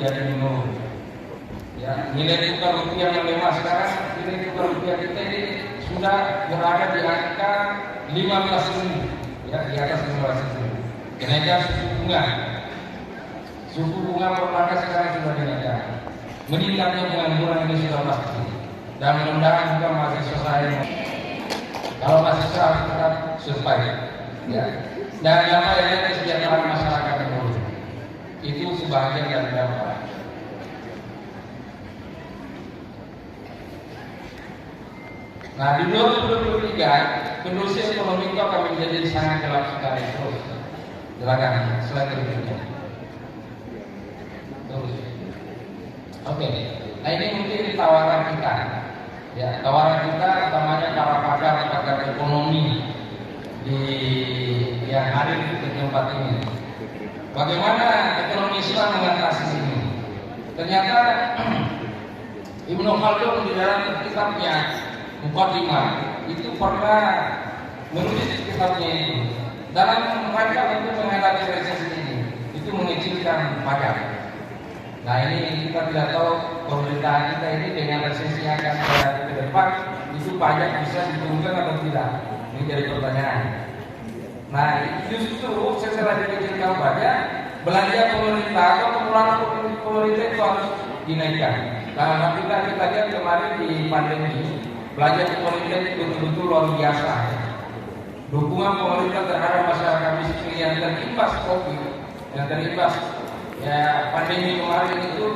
menjadi menurun. Ya, nilai tukar rupiah yang lemah sekarang, nilai tukar rupiah kita ini sudah berada di angka 15.000, ya, di atas 15.000. Kenaikan suku bunga perbankan sekarang sudah dinaikkan. Meningkatnya pengangguran ini sudah pasti. Dan mudah-mudahan juga mahasiswa saya, kalau mahasiswa harus tetap survive, ya. Dan yang lainnya kesejahteraan masyarakat menurun. Itu sebagian dari dampak. Nah, di 2023 kondisi ekonomi itu akan menjadi sangat gelap sekali. Terus, silakan slide berikutnya. Terus, oke. Nah, ini mungkin tawaran kita. Ya, tawaran kita utamanya para pakar ekonomi yang hadir di tempat ini. Bagaimana ekonomi Islam mengatasi ini? Ternyata Ibnu Khaldun di dalam kitabnya Muqaddimah itu pernah menulis kitabnya itu dalam rangka untuk menghadapi resesi ini, itu mengecilkan pajak. Nah, ini kita tidak tahu pemerintahan kita ini dengan resesi yang akan terjadi ke depan, itu pajak bisa diturunkan atau tidak? Ini jadi pertanyaan. Nah, justru setelah dikecilkan pajak, belanja pemerintah atau pengeluaran pemerintah itu harus dinaikkan. Karena kita lihat kemarin di pandemi, belanja pemerintah itu betul-betul luar biasa. Dukungan pemerintah terhadap masyarakat miskin yang terimbas COVID, yang terimbas pandemi kemarin itu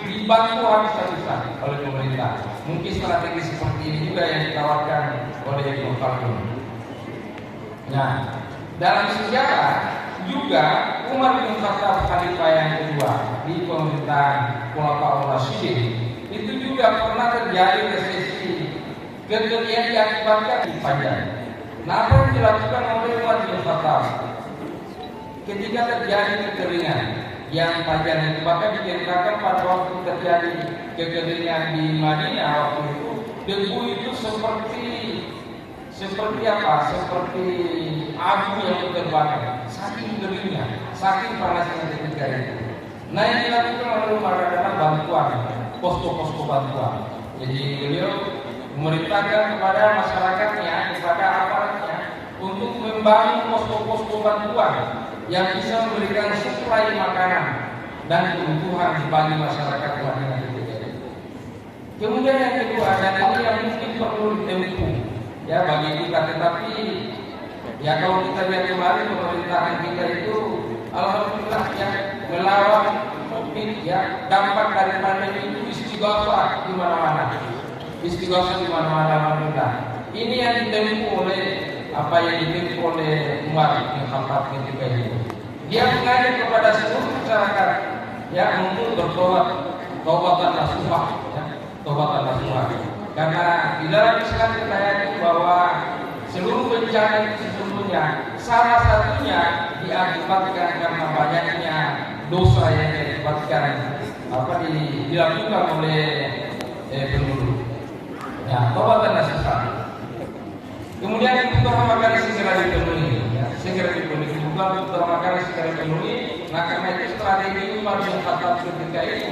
dibantu habis-habisan oleh pemerintah. Mungkin strategi seperti ini juga yang ditawarkan oleh Ibnu Khaldun. Nah, dalam sejarah juga Umar bin Khattab khalifah yang kedua di pemerintahan Khulafaur Rasyidin itu juga pernah terjadi resesi yang diakibatkan pajak. Nah, apa yang dilakukan oleh Umar bin Khattab ketika terjadi kekeringan yang panjang itu, bahkan diceritakan pada waktu terjadi kekeringan di Madinah waktu itu, debu itu seperti apa? Seperti abu yang terbakar, saking geringnya, saking panasnya ketika itu. Nah, yang dilakukan oleh Umar adalah bantuan, posko-posko bantuan. Jadi beliau memerintahkan kepada masyarakatnya, kepada aparatnya untuk membangun posko-posko bantuan yang bisa memberikan suplai makanan dan kebutuhan bagi masyarakat Madinah ketika itu. Kemudian yang kedua, dan ini yang mungkin perlu ditempuh ya bagi kita, tetapi ya kalau kita lihat kemarin pemerintahan kita itu alhamdulillah ya melawan COVID ya, dampak dari pandemi itu istighosah di mana-mana. Istighosah di mana-mana, alhamdulillah. Ini yang ditempuh oleh apa yang ditempuh oleh Umar bin Khattab ketika itu. Dia mengajak kepada seluruh masyarakat ya untuk bertobat, taubatan nasuha, ya, taubatan nasuha. Karena di dalam Islam kita yakin bahwa seluruh bencana itu sesungguhnya salah satunya diakibatkan karena banyaknya dosa yang diakibatkan dilakukan oleh penduduk. Ya, taubatan nasuha. Kemudian kebutuhan makanan segera dipenuhi, ya, segera dipenuhi. Kebutuhan makanan segera dipenuhi. Nah, karena itu strategi Umar bin Khattab ketika itu,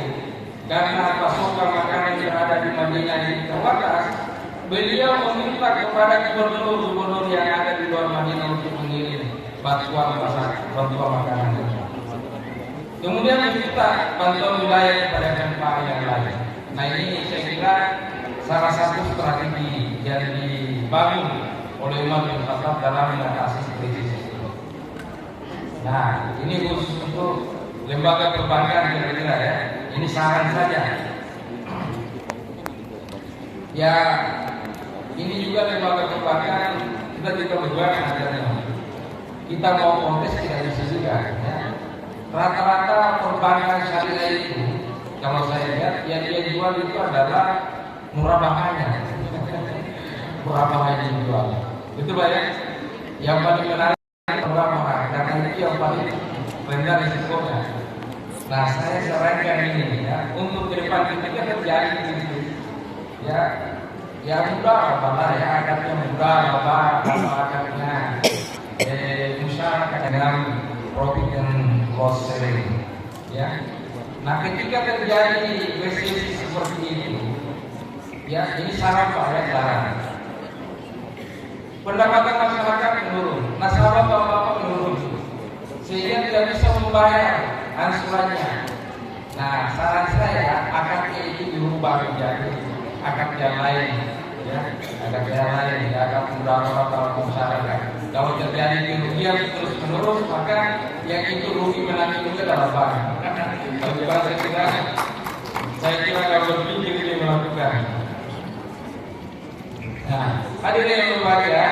karena pasokan makanan yang ada di Madinah ini terbatas, beliau meminta kepada gubernur-gubernur yang ada di luar Madinah untuk mengirim bantuan makanan. Kemudian meminta bantuan wilayah kepada tempat yang lain. Nah, ini saya kira salah satu strategi yang dibangun oleh Umar bin Khattab dalam mengatasi krisis itu. Nah, ini khusus untuk lembaga perbankan kira-kira ya. Ini saran saja. Ya, ini juga lembaga perbankan kita tidak berjuang ajarnya. Kita mau kontes tidak bisa juga. Ya. Rata-rata perbankan syariah itu, kalau saya lihat, yang dia jual itu adalah murah bahaya. Murah bahaya dijual. Betul Pak ya? Yang paling menarik murah bahaya, karena itu yang paling rendah risikonya. Nah, saya sarankan ini ya, untuk ke depan ketika terjadi begitu, ya mudah apa ya, akadnya mudah apa akadnya, masyarakat dengan profit and loss sharing, ya. Nah, ketika terjadi resesi seperti itu, ya ini saran Pak ya, saran. Pendapatan masyarakat menurun, nasabah bapak-bapak menurun, sehingga tidak bisa membayar angsurannya. Nah, saran saya akadnya itu dirubah menjadi akad yang lain, ya, akad yang lain, ya, akad mudahara masyarakat. Kalau terjadi kerugian terus menerus, maka yang itu rugi menanggung itu adalah bank. Kalau saya kira kalau berpikir ini melakukan. Nah, hadirin yang berbahagia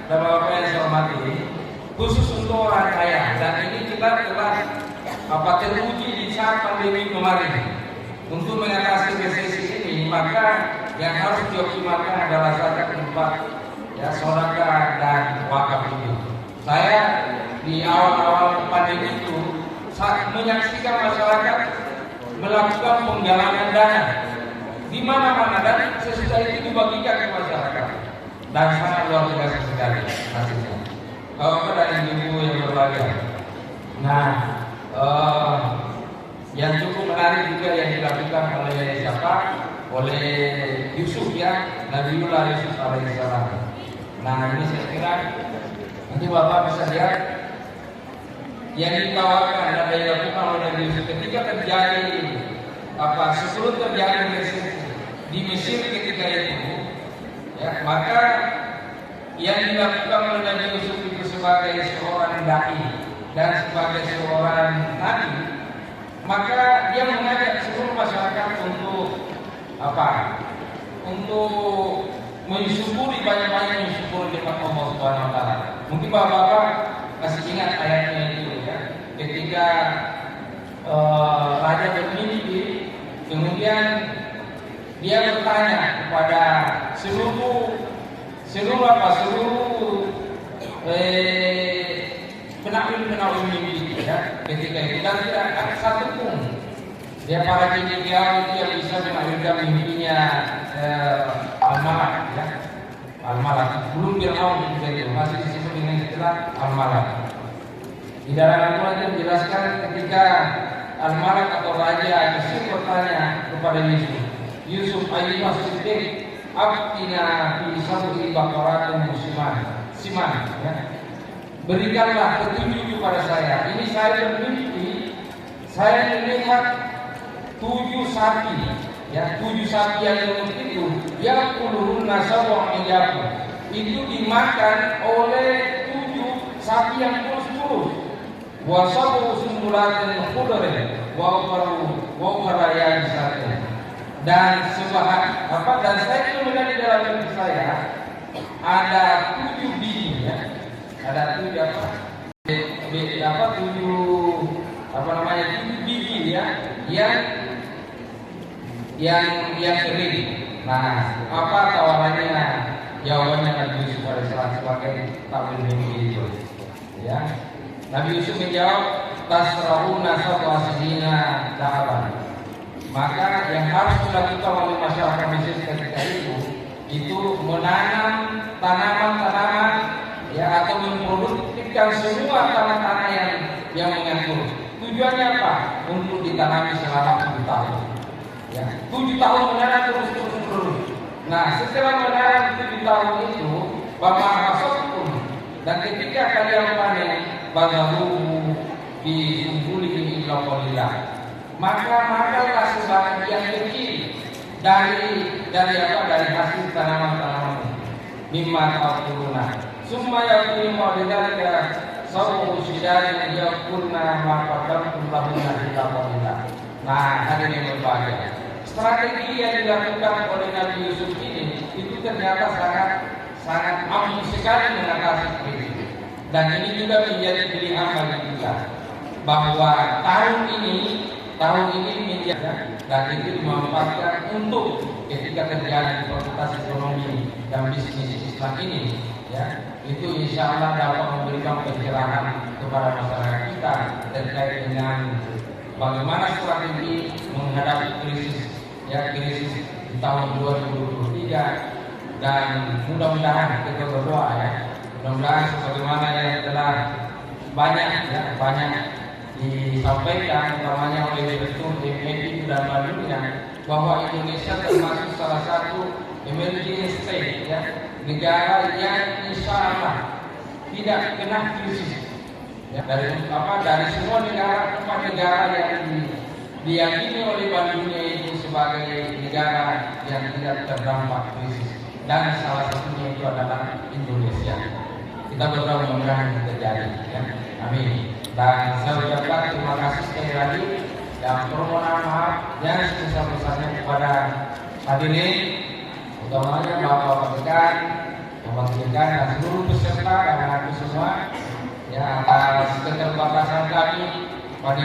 dan bapak yang saya hormati, khusus untuk orang kaya, dan ini kita telah teruji di saat pandemi kemarin. Untuk mengatasi resesi ini, maka yang harus dioptimalkan adalah zakat infak, ya, sedekah dan wakaf ini. Saya di awal-awal pandemi itu menyaksikan masyarakat melakukan penggalangan dana di mana-mana, dan sesudah itu dibagikan ke masyarakat, dan sangat luar biasa sekali hasilnya. Dari ibu yang berbahagia. Nah, yang cukup menarik juga yang dilakukan oleh siapa? Oleh Yusuf, ya, Nabiullah Yusuf alaihissalam. Nah, ini saya kira nanti bapak bisa lihat yang ditawarkan dan dilakukan oleh Nabi Yusuf ketika terjadi sebelum terjadi resesi di Mesir ketika itu, ya, maka yang dilakukan oleh Nabi Yusuf itu sebagai seorang dai dan sebagai seorang nabi, maka dia mengajak seluruh masyarakat untuk untuk mensyukuri, banyak-banyak mensyukuri nikmat Allah Subhanahu wa taala. Mungkin bapak-bapak masih ingat ayatnya itu, ya. Ketika raja bermimpi, kemudian dia bertanya kepada seluruh penakwil mimpi, ya, ketika itu, dan tidak ada satu pun dia para cendekiawan itu yang bisa menakwilkan mimpinya al-malak, ya, al-malak. Belum Fir'aun itu masih disebut dengan istilah al-malak. Di dalam Al-Quran dijelaskan ketika al-malak atau raja Mesir bertanya kepada Yusuf ayyuhas siddiq abtina fi sab'i baqaratin siman, ya. Berikanlah petunjuk kepada saya. Ini saya bermimpi, saya melihat 7 sapi, ya, 7 sapi yang gemuk itu, yang puluhun nasabah menjapu, itu dimakan oleh 7 sapi yang kurus-kurus. Wasabu sumbulatin khudrin wa ukhra bisatin. Dan dan saya itu melihat di dalam mimpi saya ada 7 biji, ya. Ada 7 7 biji, ya, yang kering. Nah, apa tawarannya? Jawabannya Nabi Yusuf alaihissalam sebagai takwil mimpi itu, ya. Nabi Yusuf menjawab, tasrahuna sab'a sinina dahaban. Maka yang harus dilakukan oleh masyarakat Mesir ketika itu menanam tanaman-tanaman, ya, atau memproduktifkan semua tanah-tanah yang menganggur. Tujuannya apa? Untuk ditanami selama 7 tahun. Ya, 7 tahun menanam terus. Nah, setelah menanam 7 tahun itu, bapak hasabtum, dan ketika kalian panen, bagahu di sumbulihi illa qalila, maka makanlah sebagian kecil dari hasil tanaman-tanaman mimma ta'kuluna summa yakunu bidzalika sawu syidadin yakunna ma qaddamtum lahunna illa qalila. Nah, hadirin yang berbahagia, strategi yang dilakukan oleh Nabi Yusuf ini itu ternyata sangat ampuh sekali mengatasi krisis. Dan ini juga menjadi pilihan bagi kita bahwa tahun ini menjadi, dan itu dimanfaatkan untuk ketika terjadi konsultasi ekonomi dan bisnis Islam ini, ya, itu insya Allah dapat memberikan pencerahan kepada masyarakat kita terkait dengan bagaimana strategi menghadapi krisis di tahun 2023, dan mudah-mudahan kita berdoa, ya, mudah-mudahan sebagaimana yang telah banyak disampaikan utamanya oleh Direktur bahwa Indonesia termasuk salah satu emerging state, ya, negara yang insya Allah tidak kena krisis. Ya, dari semua negara, 4 negara yang diyakini oleh Bank Dunia itu sebagai negara yang tidak terdampak krisis, dan salah satunya itu adalah Indonesia. Kita berdoa mudah-mudahan itu terjadi, ya. Amin. Dan saya ucapkan terima kasih sekali lagi dan permohonan maaf yang sebesar-besarnya kepada hadirin, utamanya Bapak Dekan, Bapak Dekan dan seluruh peserta dan aku semua, ya, atas keterbatasan kami pada